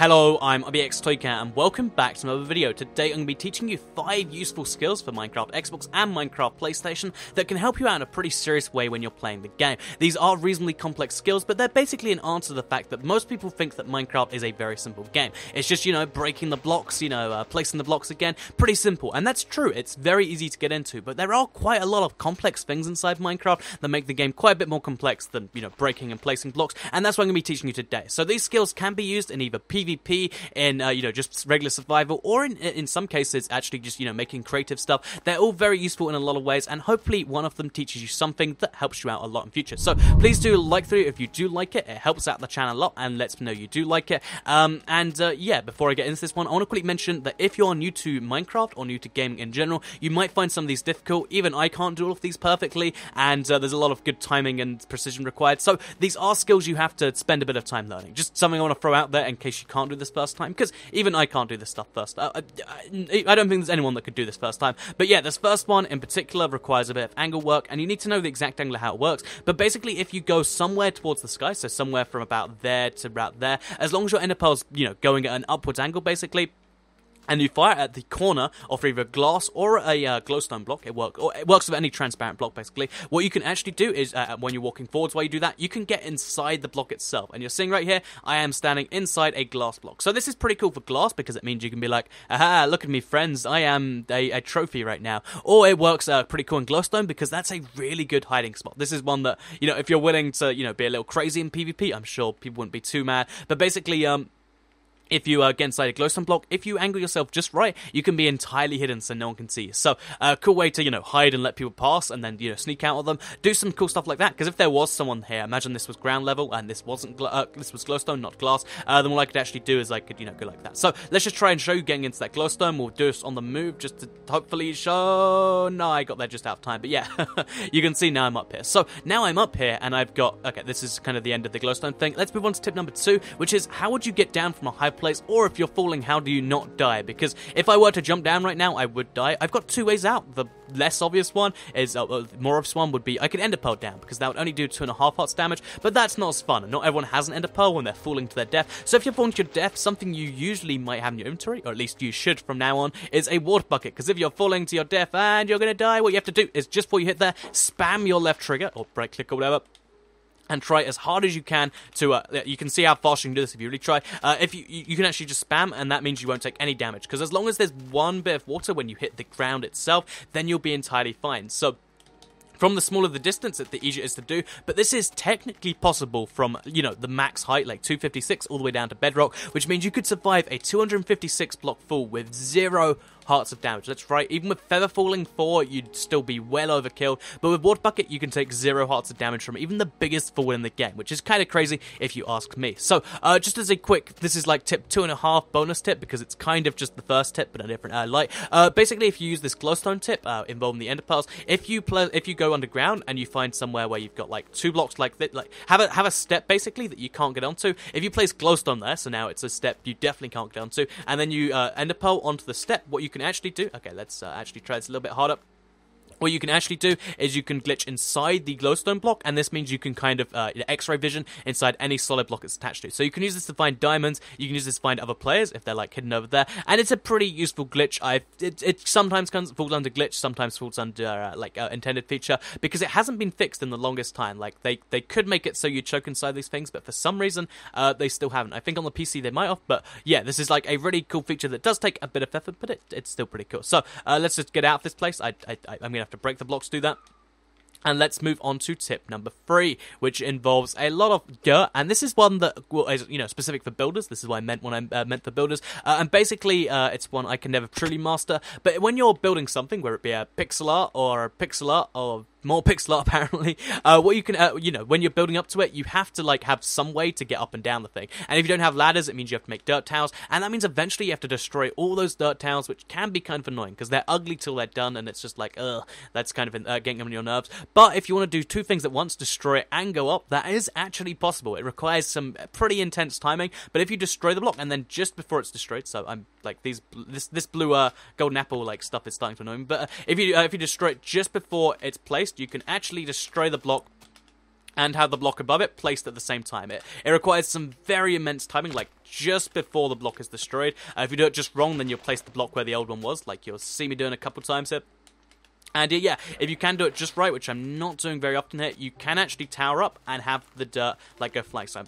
Hello, I'm RBX and welcome back to another video. Today I'm going to be teaching you 5 useful skills for Minecraft Xbox and Minecraft PlayStation that can help you out in a pretty serious way when you're playing the game. These are reasonably complex skills, but they're basically an answer to the fact that most people think that Minecraft is a very simple game. It's just, breaking the blocks, placing the blocks again, pretty simple. And that's true, it's very easy to get into, but there are quite a lot of complex things inside Minecraft that make the game quite a bit more complex than, breaking and placing blocks, and that's what I'm going to be teaching you today. So these skills can be used in either PvP, in just regular survival, or in some cases actually just making creative stuff. They're all very useful in a lot of ways, and hopefully one of them teaches you something that helps you out a lot in future. So please do like the video if you do like it. It helps out the channel a lot and lets me know you do like it. Yeah, before I get into this one, I want to quickly mention that if you're new to Minecraft or new to gaming in general, you might find some of these difficult. Even I can't do all of these perfectly, and there's a lot of good timing and precision required. So these are skills you have to spend a bit of time learning. Just something I want to throw out there in case you can't do this first time, because even I can't do this stuff first. I don't think there's anyone that could do this first time. But yeah, this first one in particular requires a bit of angle work, and you need to know the exact angle of how it works. But basically, if you go somewhere towards the sky, so somewhere from about there to about there, as long as your ender pearl's, going at an upwards angle, basically, and you fire at the corner of either glass or a glowstone block, it works with any transparent block, basically. What you can actually do is, when you're walking forwards while you do that, you can get inside the block itself. And you're seeing right here, I am standing inside a glass block. So this is pretty cool for glass, because it means you can be like, aha, look at me, friends, I am a trophy right now. Or it works pretty cool in glowstone, because that's a really good hiding spot. This is one that, if you're willing to, be a little crazy in PvP, I'm sure people wouldn't be too mad. But basically, if you get inside a glowstone block, if you angle yourself just right, you can be entirely hidden so no one can see you. So, a cool way to, hide and let people pass and then, sneak out of them. Do some cool stuff like that, because if there was someone here, imagine this was ground level and this wasn't, this was glowstone, not glass, then what I could actually do is I could, go like that. So, let's just try and show you getting into that glowstone. We'll do this on the move just to hopefully show... No, I got there just out of time, but yeah, you can see now I'm up here. So, now I'm up here and I've got... Okay, this is kind of the end of the glowstone thing. Let's move on to tip number 2, which is how would you get down from a high place, or if you're falling, how do you not die? Because if I were to jump down right now, I would die. I've got 2 ways out. The less obvious one is, more obvious one would be I could ender pearl down, because that would only do 2.5 hearts damage, but that's not as fun, and not everyone has an ender pearl when they're falling to their death. So if you're falling to your death, something you usually might have in your inventory, or at least you should from now on, is a water bucket, because if you're falling to your death and you're going to die, what you have to do is just before you hit there, spam your left trigger, or right click or whatever, and try as hard as you can to, you can see how fast you can do this if you really try. If you can actually just spam, and that means you won't take any damage, because as long as there's one bit of water when you hit the ground itself, then you'll be entirely fine. So, from the smaller the distance, the easier it is to do, but this is technically possible from, the max height, like 256, all the way down to bedrock, which means you could survive a 256 block fall with 0 hearts of damage. That's right, even with feather falling 4, you'd still be well overkilled, but with water bucket, you can take 0 hearts of damage from even the biggest fall in the game, which is kind of crazy if you ask me. So, just as a quick, this is like tip 2.5 bonus tip, because it's kind of just the first tip, but a different light. Basically, if you use this glowstone tip, involving the ender pearls, if you go underground and you find somewhere where you've got like 2 blocks like this, like have a step basically that you can't get onto. If you place glowstone there, so now it's a step you definitely can't get onto, and then you ender pearl onto the step, what you can actually do, okay, let's actually try this a little bit harder. What you can actually do is you can glitch inside the glowstone block, and this means you can kind of X-ray vision inside any solid block it's attached to. So you can use this to find diamonds, you can use this to find other players if they're like hidden over there, and it's a pretty useful glitch. It sometimes falls under glitch, sometimes falls under intended feature, because it hasn't been fixed in the longest time. Like they could make it so you choke inside these things, but for some reason they still haven't. I think on the PC they might have, but yeah, this is like a really cool feature that does take a bit of effort, but it's still pretty cool. So let's just get out of this place. I'm gonna have to break the blocks to do that. And let's move on to tip number 3, which involves a lot of dirt, and this is one that is, specific for builders. This is what I meant when I meant for builders, and basically, it's one I can never truly master, but when you're building something, whether it be a pixel art or more pixel art apparently, what you can, when you're building up to it, you have to have some way to get up and down the thing, and if you don't have ladders, it means you have to make dirt towers, and that means eventually you have to destroy all those dirt towers, which can be kind of annoying, because they're ugly till they're done, and it's just like, ugh, that's kind of getting on your nerves. But if you want to do 2 things at once, destroy it and go up, that is actually possible. It requires some pretty intense timing, but if you destroy the block, and then just before it's destroyed, so I'm like this blue golden apple stuff is starting to annoy me, but if you destroy it just before it's placed, you can actually destroy the block and have the block above it placed at the same time. It requires some very immense timing, like just before the block is destroyed. If you do it just wrong, then you'll place the block where the old one was, like you'll see me doing a couple times here. And yeah, if you can do it just right, which I'm not doing very often here, you can actually tower up and have the dirt like go flying. So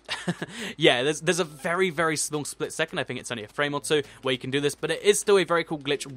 yeah, there's a very, very small split second. I think it's only a frame or two where you can do this, but it is still a very cool glitch.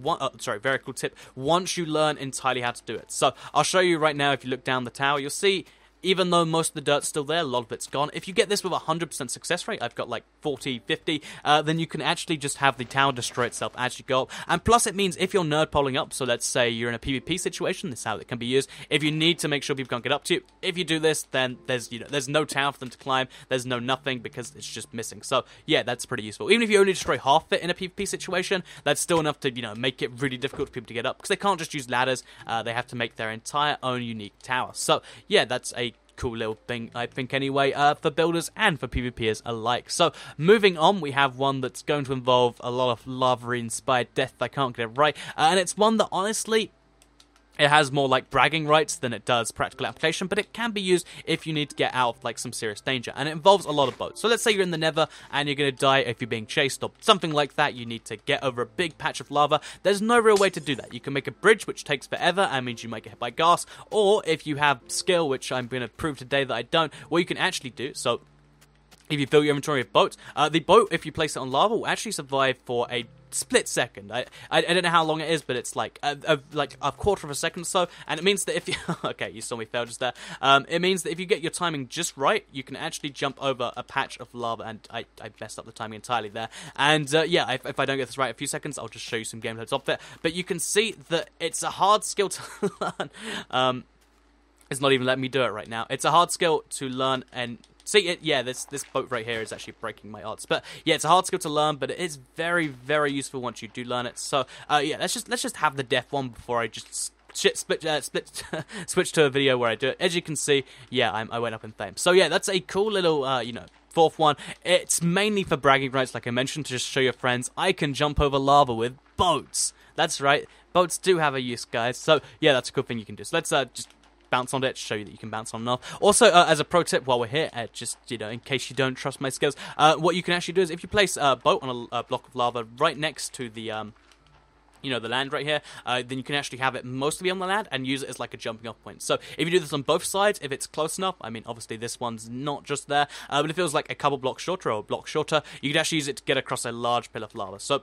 Very cool tip once you learn entirely how to do it. So I'll show you right now. If you look down the tower, you'll see, even though most of the dirt's still there, a lot of it's gone. If you get this with a 100% success rate, I've got like 40, 50, then you can actually just have the tower destroy itself as you go up. And plus it means if you're nerd polling up, so let's say you're in a PvP situation, this is how it can be used. If you need to make sure people can't get up to you, if you do this, then there's no tower for them to climb, there's no nothing because it's just missing. So yeah, that's pretty useful. Even if you only destroy half it in a PvP situation, that's still enough to, make it really difficult for people to get up, because they can't just use ladders, they have to make their entire own unique tower. So yeah, that's a cool little thing, I think, anyway, for builders and for PvPers alike. So, moving on, we have one that's going to involve a lot of lava-inspired death. I can't get it right, and it's one that, honestly, it has more like bragging rights than it does practical application, but it can be used if you need to get out of like some serious danger, and it involves a lot of boats. So let's say you're in the Nether and you're going to die if you're being chased or something like that. You need to get over a big patch of lava. There's no real way to do that. You can make a bridge, which takes forever and means you might get hit by gas, or if you have skill, which I'm going to prove today that I don't, what you can actually do, so if you fill your inventory with boats, the boat, if you place it on lava, will actually survive for a split second. I don't know how long it is, but it's like a quarter of a second or so, and it means that if you okay, you saw me fail just there. It means that if you get your timing just right, you can actually jump over a patch of lava, and I messed up the timing entirely there. And yeah, if I don't get this right in a few seconds, I'll just show you some gameplay of it. But you can see that it's a hard skill to learn. It's not even letting me do it right now. It's a hard skill to learn, and see, yeah, this boat right here is actually breaking my odds. But yeah, it's a hard skill to learn, but it is very, very useful once you do learn it. So yeah, let's just have the death one before I just switch to a video where I do it. As you can see, yeah, I went up in fame. So yeah, that's a cool little fourth one. It's mainly for bragging rights, like I mentioned, to just show your friends I can jump over lava with boats. That's right, boats do have a use, guys. So yeah, that's a cool thing you can do. So let's just bounce on it to show you that you can bounce on and off. Also, as a pro tip while we're here, just, in case you don't trust my skills, what you can actually do is if you place a boat on a block of lava right next to the, the land right here, then you can actually have it mostly on the land and use it as like a jumping off point. So if you do this on both sides, if it's close enough, I mean, obviously this one's not just there, but if it was like a couple blocks shorter or a block shorter, you could actually use it to get across a large pillar of lava. So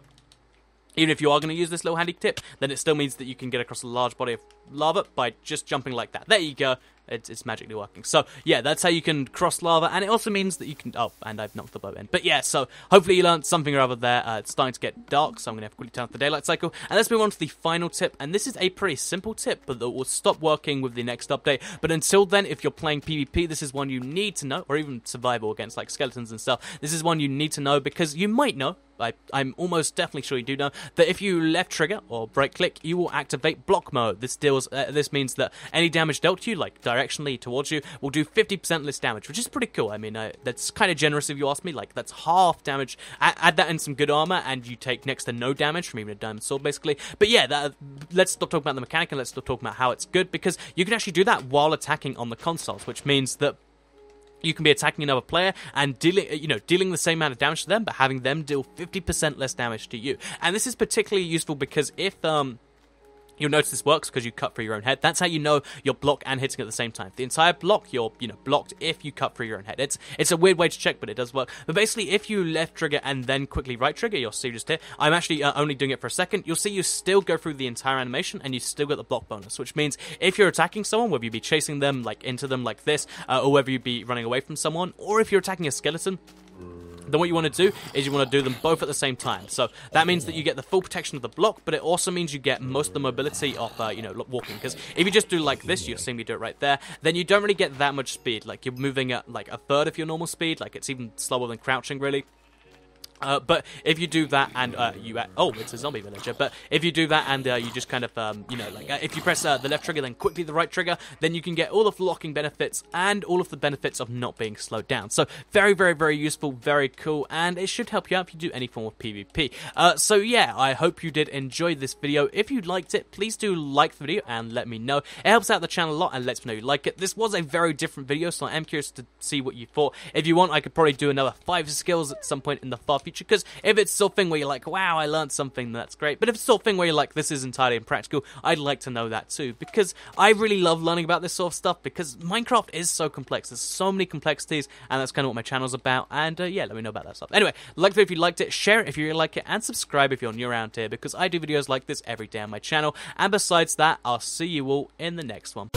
even if you are going to use this little handy tip, then it still means that you can get across a large body of lava by just jumping like that. There you go. It's magically working. So, yeah, that's how you can cross lava, and it also means that you can... Oh, and I've knocked the boat in. But yeah, so hopefully you learned something or other there. It's starting to get dark, so I'm going to have to quickly turn off the daylight cycle. And let's move on to the final tip, and this is a pretty simple tip, but that will stop working with the next update. But until then, if you're playing PvP, this is one you need to know, or even survival against, like, skeletons and stuff. This is one you need to know, because you might know, I'm almost definitely sure you do know, that if you left trigger or right click, you will activate block mode. This means that any damage dealt to you, like directionally towards you, will do 50% less damage, which is pretty cool. I mean, that's kind of generous if you ask me. Like, that's half damage. Add that in some good armor, and you take next to no damage from even a diamond sword, basically. But yeah, let's stop talking about the mechanic and let's stop talking about how it's good, because you can actually do that while attacking on the consoles, which means that you can be attacking another player and dealing the same amount of damage to them, but having them deal 50% less damage to you. And this is particularly useful because if you'll notice this works because you cut through your own head. That's how you know you're blocked and hitting at the same time. The entire block, you're blocked if you cut through your own head. It's a weird way to check, but it does work. But basically, if you left trigger and then quickly right trigger, you'll see just here. I'm actually only doing it for a second. You'll see you still go through the entire animation and you still get the block bonus, which means if you're attacking someone, whether you be chasing them like into them like this, or whether you be running away from someone, or if you're attacking a skeleton, then what you want to do is you want to do them both at the same time. So that means that you get the full protection of the block, but it also means you get most of the mobility of, walking. Because if you just do like this, you'll see me do it right there, then you don't really get that much speed. Like, you're moving at like a third of your normal speed. Like, it's even slower than crouching, really. But if you do that and it's a zombie villager. But if you do that and you just kind of if you press the left trigger then quickly the right trigger, then you can get all of the locking benefits and all of the benefits of not being slowed down. So very, very, very useful, very cool, and it should help you out if you do any form of PvP. So yeah, I hope you did enjoy this video. If you liked it, please do like the video and let me know. It helps out the channel a lot and lets me know you like it. This was a very different video, so I am curious to see what you thought. If you want, I could probably do another 5 skills at some point in the far future. Because if it's still a thing where you're like, wow, I learned something, that's great. But if it's still a thing where you're like, this is entirely impractical, I'd like to know that too. Because I really love learning about this sort of stuff, because Minecraft is so complex. There's so many complexities, and that's kind of what my channel's about. And yeah, let me know about that stuff. Anyway, like the video if you liked it, share it if you really like it, and subscribe if you're new around here, because I do videos like this every day on my channel. And besides that, I'll see you all in the next one.